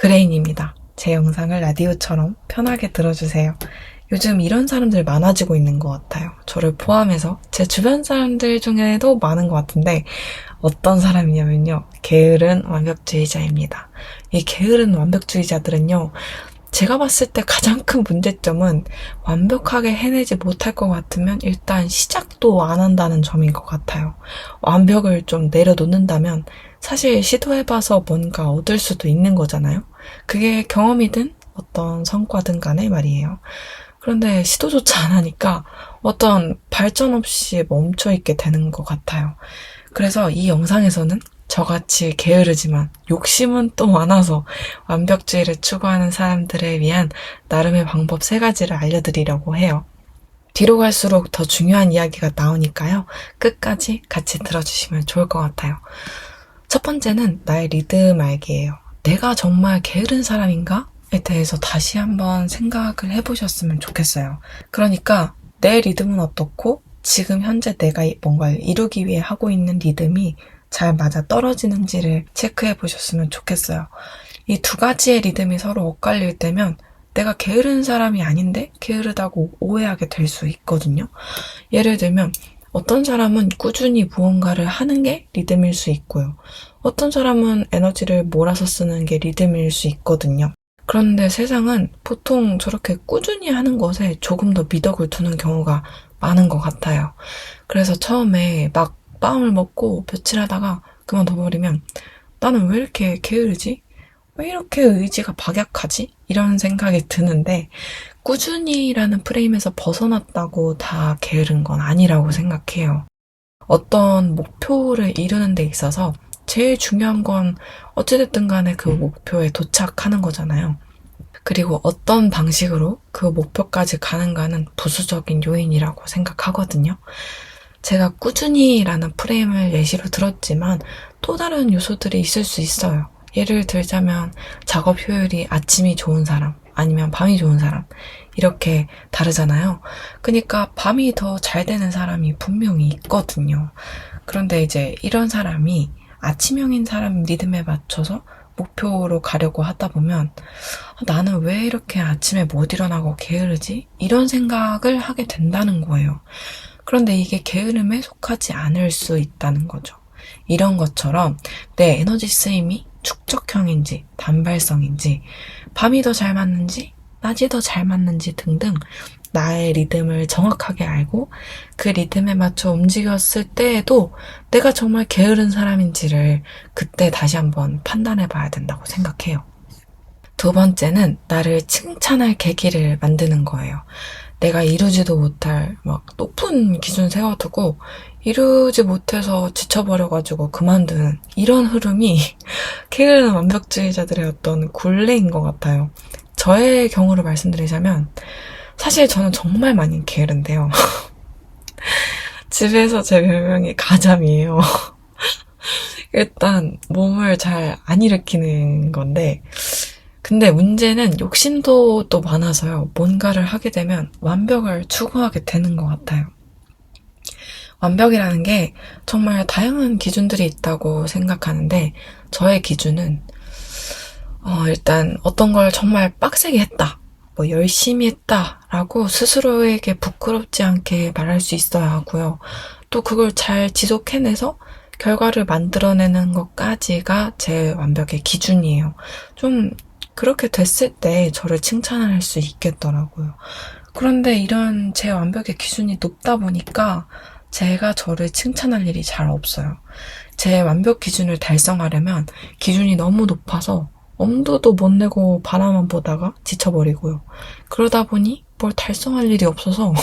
그레인입니다. 제 영상을 라디오처럼 편하게 들어주세요. 요즘 이런 사람들 많아지고 있는 것 같아요. 저를 포함해서 제 주변 사람들 중에도 많은 것 같은데 어떤 사람이냐면요. 게으른 완벽주의자입니다. 이 게으른 완벽주의자들은요. 제가 봤을 때 가장 큰 문제점은 완벽하게 해내지 못할 것 같으면 일단 시작도 안 한다는 점인 것 같아요. 완벽을 좀 내려놓는다면 사실 시도해봐서 뭔가 얻을 수도 있는 거잖아요. 그게 경험이든 어떤 성과든 간에 말이에요. 그런데 시도조차 안 하니까 어떤 발전 없이 멈춰있게 되는 것 같아요. 그래서 이 영상에서는 저같이 게으르지만 욕심은 또 많아서 완벽주의를 추구하는 사람들을 위한 나름의 방법 3가지를 알려드리려고 해요. 뒤로 갈수록 더 중요한 이야기가 나오니까요. 끝까지 같이 들어주시면 좋을 것 같아요. 첫 번째는 나의 리듬 알기예요. 내가 정말 게으른 사람인가? 에 대해서 다시 한번 생각을 해보셨으면 좋겠어요. 그러니까 내 리듬은 어떻고 지금 현재 내가 뭔가를 이루기 위해 하고 있는 리듬이 잘 맞아 떨어지는지를 체크해 보셨으면 좋겠어요. 이 2가지의 리듬이 서로 엇갈릴 때면 내가 게으른 사람이 아닌데 게으르다고 오해하게 될 수 있거든요. 예를 들면 어떤 사람은 꾸준히 무언가를 하는 게 리듬일 수 있고요. 어떤 사람은 에너지를 몰아서 쓰는 게 리듬일 수 있거든요. 그런데 세상은 보통 저렇게 꾸준히 하는 것에 조금 더 미덕을 두는 경우가 많은 것 같아요. 그래서 처음에 막 마음을 먹고 며칠 하다가 그만둬버리면 나는 왜 이렇게 게으르지? 왜 이렇게 의지가 박약하지? 이런 생각이 드는데 꾸준히라는 프레임에서 벗어났다고 다 게으른 건 아니라고 생각해요. 어떤 목표를 이루는 데 있어서 제일 중요한 건 어찌됐든 간에 그 목표에 도착하는 거잖아요. 그리고 어떤 방식으로 그 목표까지 가는가는 부수적인 요인이라고 생각하거든요. 제가 꾸준히라는 프레임을 예시로 들었지만 또 다른 요소들이 있을 수 있어요. 예를 들자면 작업 효율이 아침이 좋은 사람, 아니면 밤이 좋은 사람, 이렇게 다르잖아요. 그러니까 밤이 더 잘 되는 사람이 분명히 있거든요. 그런데 이제 이런 사람이 아침형인 사람 리듬에 맞춰서 목표로 가려고 하다 보면 나는 왜 이렇게 아침에 못 일어나고 게으르지? 이런 생각을 하게 된다는 거예요. 그런데 이게 게으름에 속하지 않을 수 있다는 거죠. 이런 것처럼 내 에너지 쓰임이 축적형인지 단발성인지 밤이 더 잘 맞는지 낮이 더 잘 맞는지 등등 나의 리듬을 정확하게 알고 그 리듬에 맞춰 움직였을 때에도 내가 정말 게으른 사람인지를 그때 다시 한번 판단해 봐야 된다고 생각해요. 2번째는 나를 칭찬할 계기를 만드는 거예요. 내가 이루지도 못할 막 높은 기준 세워두고 이루지 못해서 지쳐버려가지고 그만두는 이런 흐름이 게으른 완벽주의자들의 어떤 굴레인 것 같아요. 저의 경우를 말씀드리자면 사실 저는 정말 많이 게으른데요. 집에서 제 별명이 가잠이에요. 일단 몸을 잘 안 일으키는 건데 근데 문제는 욕심도 또 많아서요. 뭔가를 하게 되면 완벽을 추구하게 되는 것 같아요. 완벽이라는 게 정말 다양한 기준들이 있다고 생각하는데 저의 기준은 일단 어떤 걸 정말 빡세게 했다. 열심히 했다라고 스스로에게 부끄럽지 않게 말할 수 있어야 하고요. 또 그걸 잘 지속해내서 결과를 만들어내는 것까지가 제 완벽의 기준이에요. 좀 그렇게 됐을 때 저를 칭찬할 수 있겠더라고요. 그런데 이런 제 완벽의 기준이 높다 보니까 제가 저를 칭찬할 일이 잘 없어요. 제 완벽 기준을 달성하려면 기준이 너무 높아서 엄두도 못 내고 바라만 보다가 지쳐버리고요. 그러다 보니 뭘 달성할 일이 없어서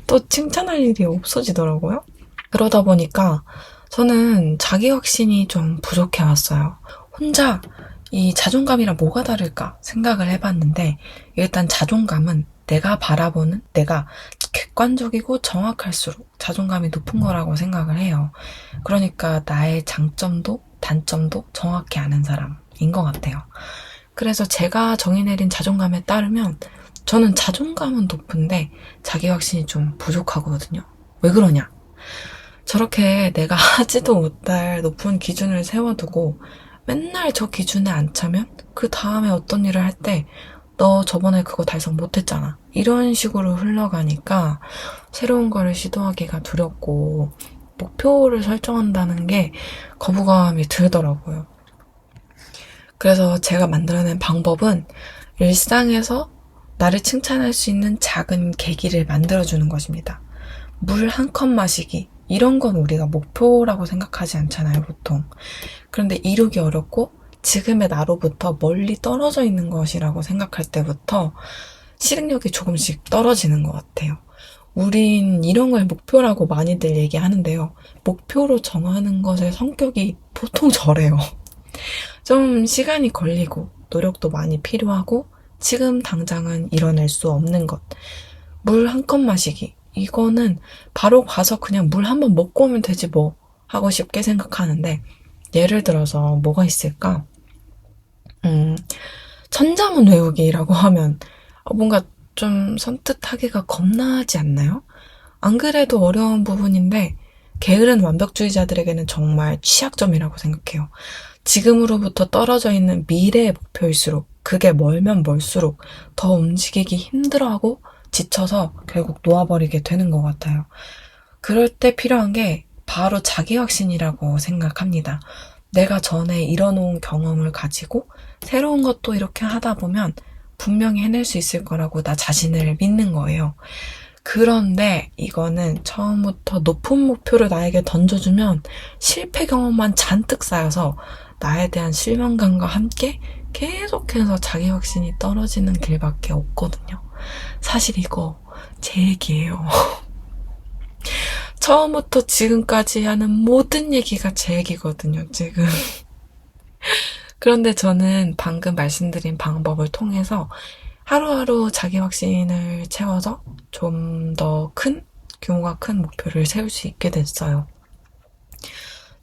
또 칭찬할 일이 없어지더라고요. 그러다 보니까 저는 자기 확신이 좀 부족해 왔어요. 혼자 이 자존감이랑 뭐가 다를까 생각을 해봤는데 일단 자존감은 내가 바라보는 내가 객관적이고 정확할수록 자존감이 높은 거라고 생각을 해요. 그러니까 나의 장점도 단점도 정확히 아는 사람인 것 같아요. 그래서 제가 정의내린 자존감에 따르면 저는 자존감은 높은데 자기 확신이 좀 부족하거든요. 왜 그러냐? 저렇게 내가 하지도 못할 높은 기준을 세워두고 맨날 저 기준에 안 차면 그 다음에 어떤 일을 할 때 너 저번에 그거 달성 못했잖아. 이런 식으로 흘러가니까 새로운 거를 시도하기가 두렵고 목표를 설정한다는 게 거부감이 들더라고요. 그래서 제가 만들어낸 방법은 일상에서 나를 칭찬할 수 있는 작은 계기를 만들어주는 것입니다. 물 한 컵 마시기. 이런 건 우리가 목표라고 생각하지 않잖아요, 보통. 그런데 이루기 어렵고 지금의 나로부터 멀리 떨어져 있는 것이라고 생각할 때부터 실행력이 조금씩 떨어지는 것 같아요. 우린 이런 걸 목표라고 많이들 얘기하는데요. 목표로 정하는 것의 성격이 보통 저래요. 좀 시간이 걸리고 노력도 많이 필요하고 지금 당장은 이뤄낼 수 없는 것. 물 한 컵 마시기. 이거는 바로 가서 그냥 물 한 번 먹고 오면 되지 뭐 하고 쉽게 생각하는데 예를 들어서 뭐가 있을까? 천자문 외우기라고 하면 뭔가 좀 선뜻하기가 겁나지 않나요? 안 그래도 어려운 부분인데 게으른 완벽주의자들에게는 정말 취약점이라고 생각해요. 지금으로부터 떨어져 있는 미래의 목표일수록 그게 멀면 멀수록 더 움직이기 힘들어하고 지쳐서 결국 놓아버리게 되는 것 같아요. 그럴 때 필요한 게 바로 자기 확신이라고 생각합니다. 내가 전에 이뤄놓은 경험을 가지고 새로운 것도 이렇게 하다 보면 분명히 해낼 수 있을 거라고 나 자신을 믿는 거예요. 그런데 이거는 처음부터 높은 목표를 나에게 던져주면 실패 경험만 잔뜩 쌓여서 나에 대한 실망감과 함께 계속해서 자기 확신이 떨어지는 길밖에 없거든요. 사실 이거 제 얘기예요. 처음부터 지금까지 하는 모든 얘기가 제 얘기거든요, 지금. 그런데 저는 방금 말씀드린 방법을 통해서 하루하루 자기 확신을 채워서 좀 더 규모가 큰 목표를 세울 수 있게 됐어요.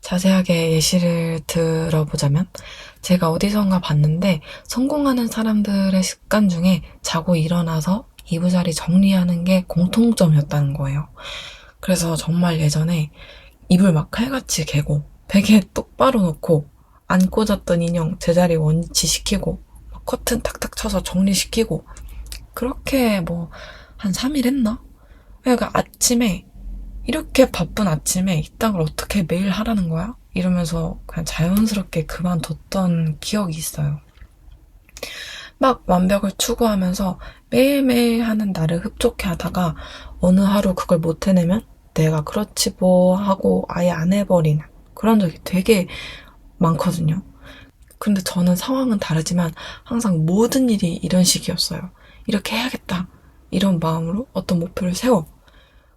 자세하게 예시를 들어보자면 제가 어디선가 봤는데 성공하는 사람들의 습관 중에 자고 일어나서 이부자리 정리하는 게 공통점이었다는 거예요. 그래서 정말 예전에 이불 막 칼같이 개고 베개 똑바로 놓고 안 꽂았던 인형 제자리 원위치시키고 커튼 탁탁 쳐서 정리시키고 그렇게 뭐 한 3일 했나? 그러니까 아침에 이렇게 바쁜 아침에 이딴 걸 어떻게 매일 하라는 거야? 이러면서 그냥 자연스럽게 그만뒀던 기억이 있어요. 막 완벽을 추구하면서 매일매일 하는 나를 흡족해 하다가 어느 하루 그걸 못 해내면 내가 그렇지 뭐 하고 아예 안 해버리는 그런 적이 되게 많거든요. 근데 저는 상황은 다르지만 항상 모든 일이 이런 식이었어요. 이렇게 해야겠다. 이런 마음으로 어떤 목표를 세워.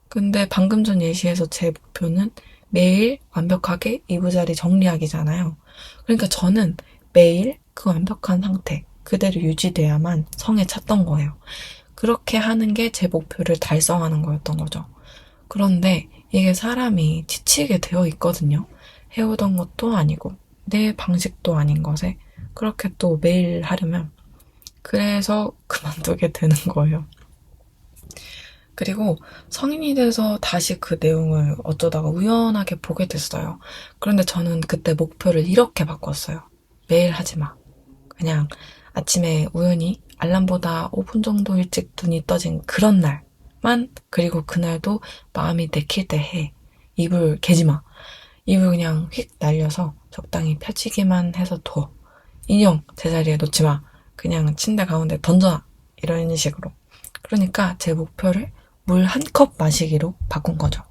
근데 방금 전 예시에서 제 목표는 매일 완벽하게 이부자리 정리하기잖아요. 그러니까 저는 매일 그 완벽한 상태 그대로 유지돼야만 성에 찼던 거예요. 그렇게 하는 게 제 목표를 달성하는 거였던 거죠. 그런데 이게 사람이 지치게 되어 있거든요. 해오던 것도 아니고 내 방식도 아닌 것에 그렇게 또 매일 하려면 그래서 그만두게 되는 거예요. 그리고 성인이 돼서 다시 그 내용을 어쩌다가 우연하게 보게 됐어요. 그런데 저는 그때 목표를 이렇게 바꿨어요. 매일 하지 마. 그냥 아침에 우연히 알람보다 5분 정도 일찍 눈이 떠진 그런 날만 그리고 그날도 마음이 내킬 때 해. 이불 개지 마. 이불 그냥 휙 날려서 적당히 펴지기만 해서 둬. 인형 제자리에 놓지 마. 그냥 침대 가운데 던져놔. 이런 식으로. 그러니까 제 목표를 물 한 컵 마시기로 바꾼 거죠.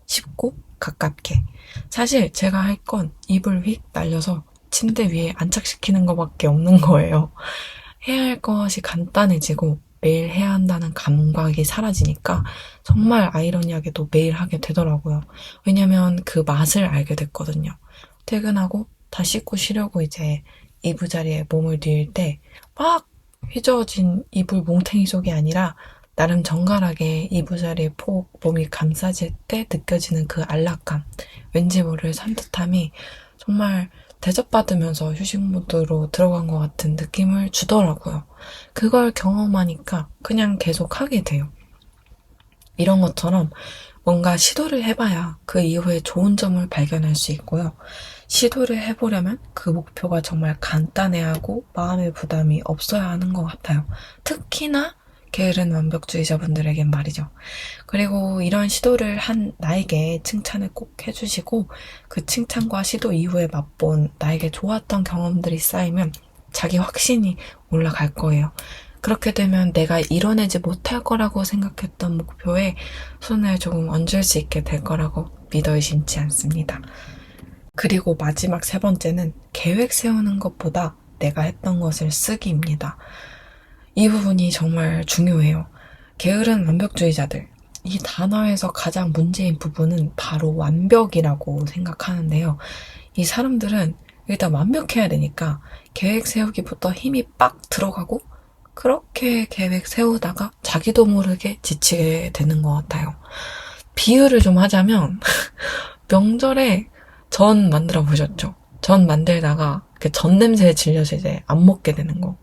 쉽고 가깝게. 사실 제가 할 건 이불 휙 날려서 침대 위에 안착시키는 것밖에 없는 거예요. 해야 할 것이 간단해지고 매일 해야 한다는 감각이 사라지니까 정말 아이러니하게도 매일 하게 되더라고요. 왜냐면 그 맛을 알게 됐거든요. 퇴근하고 다 씻고 쉬려고 이제 이부자리에 몸을 뉘을 때 막 휘저어진 이불 뭉탱이 속이 아니라 나름 정갈하게 이부자리에 폭 몸이 감싸질 때 느껴지는 그 안락감, 왠지 모를 산뜻함이 정말 대접받으면서 휴식 모드로 들어간 것 같은 느낌을 주더라고요. 그걸 경험하니까 그냥 계속 하게 돼요. 이런 것처럼 뭔가 시도를 해봐야 그 이후에 좋은 점을 발견할 수 있고요. 시도를 해보려면 그 목표가 정말 간단해하고 마음의 부담이 없어야 하는 것 같아요. 특히나 게으른 완벽주의자분들에겐 말이죠. 그리고 이런 시도를 한 나에게 칭찬을 꼭 해주시고 그 칭찬과 시도 이후에 맛본 나에게 좋았던 경험들이 쌓이면 자기 확신이 올라갈 거예요. 그렇게 되면 내가 이뤄내지 못할 거라고 생각했던 목표에 손을 조금 얹을 수 있게 될 거라고 믿어 의심치 않습니다. 그리고 마지막 세 번째는 계획 세우는 것보다 내가 했던 것을 쓰기입니다. 이 부분이 정말 중요해요. 게으른 완벽주의자들. 이 단어에서 가장 문제인 부분은 바로 완벽이라고 생각하는데요. 이 사람들은 일단 완벽해야 되니까 계획 세우기부터 힘이 빡 들어가고 그렇게 계획 세우다가 자기도 모르게 지치게 되는 것 같아요. 비유를 좀 하자면 명절에 전 만들어 보셨죠? 전 만들다가 전 냄새에 질려서 이제 안 먹게 되는 거.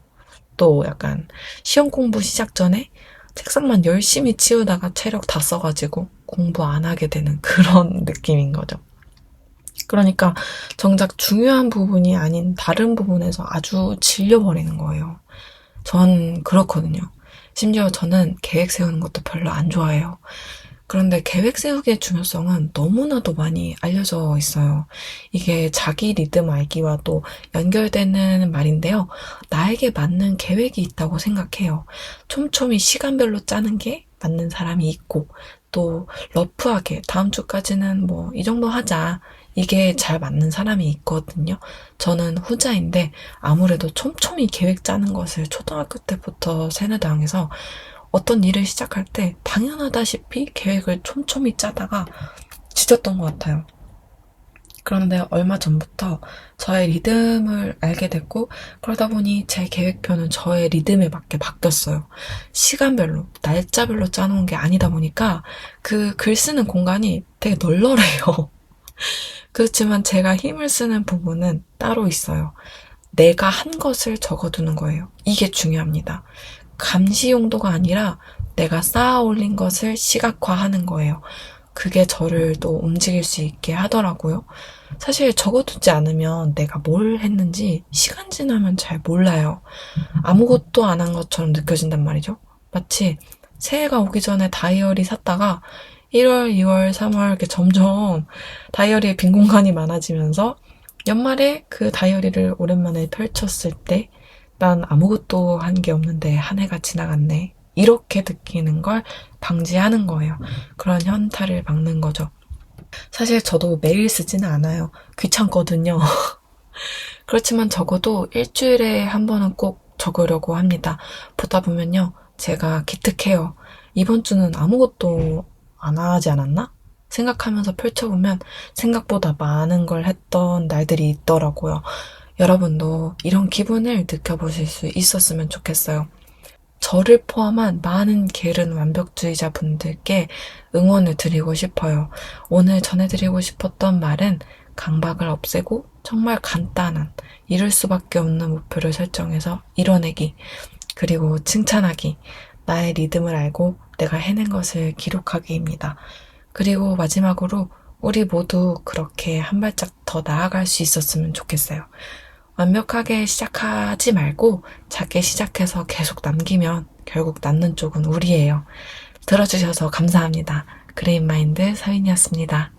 또 약간 시험 공부 시작 전에 책상만 열심히 치우다가 체력 다 써가지고 공부 안 하게 되는 그런 느낌인 거죠. 그러니까 정작 중요한 부분이 아닌 다른 부분에서 아주 질려버리는 거예요. 전 그렇거든요. 심지어 저는 계획 세우는 것도 별로 안 좋아해요. 그런데 계획 세우기의 중요성은 너무나도 많이 알려져 있어요. 이게 자기 리듬 알기와 또 연결되는 말인데요. 나에게 맞는 계획이 있다고 생각해요. 촘촘히 시간별로 짜는 게 맞는 사람이 있고 또 러프하게 다음 주까지는 뭐 이 정도 하자. 이게 잘 맞는 사람이 있거든요. 저는 후자인데 아무래도 촘촘히 계획 짜는 것을 초등학교 때부터 세뇌당해서 어떤 일을 시작할 때 당연하다시피 계획을 촘촘히 짜다가 지쳤던 것 같아요. 그런데 얼마 전부터 저의 리듬을 알게 됐고 그러다 보니 제 계획표는 저의 리듬에 맞게 바뀌었어요. 시간별로, 날짜별로 짜놓은 게 아니다 보니까 그 글 쓰는 공간이 되게 널널해요. 그렇지만 제가 힘을 쓰는 부분은 따로 있어요. 내가 한 것을 적어두는 거예요. 이게 중요합니다. 감시 용도가 아니라 내가 쌓아 올린 것을 시각화하는 거예요. 그게 저를 또 움직일 수 있게 하더라고요. 사실 적어두지 않으면 내가 뭘 했는지 시간 지나면 잘 몰라요. 아무것도 안 한 것처럼 느껴진단 말이죠. 마치 새해가 오기 전에 다이어리 샀다가 1월, 2월, 3월 이렇게 점점 다이어리에 빈 공간이 많아지면서 연말에 그 다이어리를 오랜만에 펼쳤을 때 난 아무것도 한 게 없는데 한 해가 지나갔네. 이렇게 느끼는 걸 방지하는 거예요. 그런 현타를 막는 거죠. 사실 저도 매일 쓰지는 않아요. 귀찮거든요. 그렇지만 적어도 일주일에 한 번은 꼭 적으려고 합니다. 보다 보면요. 제가 기특해요. 이번 주는 아무것도 안 하지 않았나? 생각하면서 펼쳐보면 생각보다 많은 걸 했던 날들이 있더라고요. 여러분도 이런 기분을 느껴보실 수 있었으면 좋겠어요. 저를 포함한 많은 게으른 완벽주의자 분들께 응원을 드리고 싶어요. 오늘 전해드리고 싶었던 말은 강박을 없애고 정말 간단한 이룰 수밖에 없는 목표를 설정해서 이뤄내기, 그리고 칭찬하기, 나의 리듬을 알고 내가 해낸 것을 기록하기입니다. 그리고 마지막으로 우리 모두 그렇게 한 발짝 더 나아갈 수 있었으면 좋겠어요. 완벽하게 시작하지 말고 작게 시작해서 계속 남기면 결국 남는 쪽은 우리예요. 들어주셔서 감사합니다. 그레인마인드 서인이었습니다.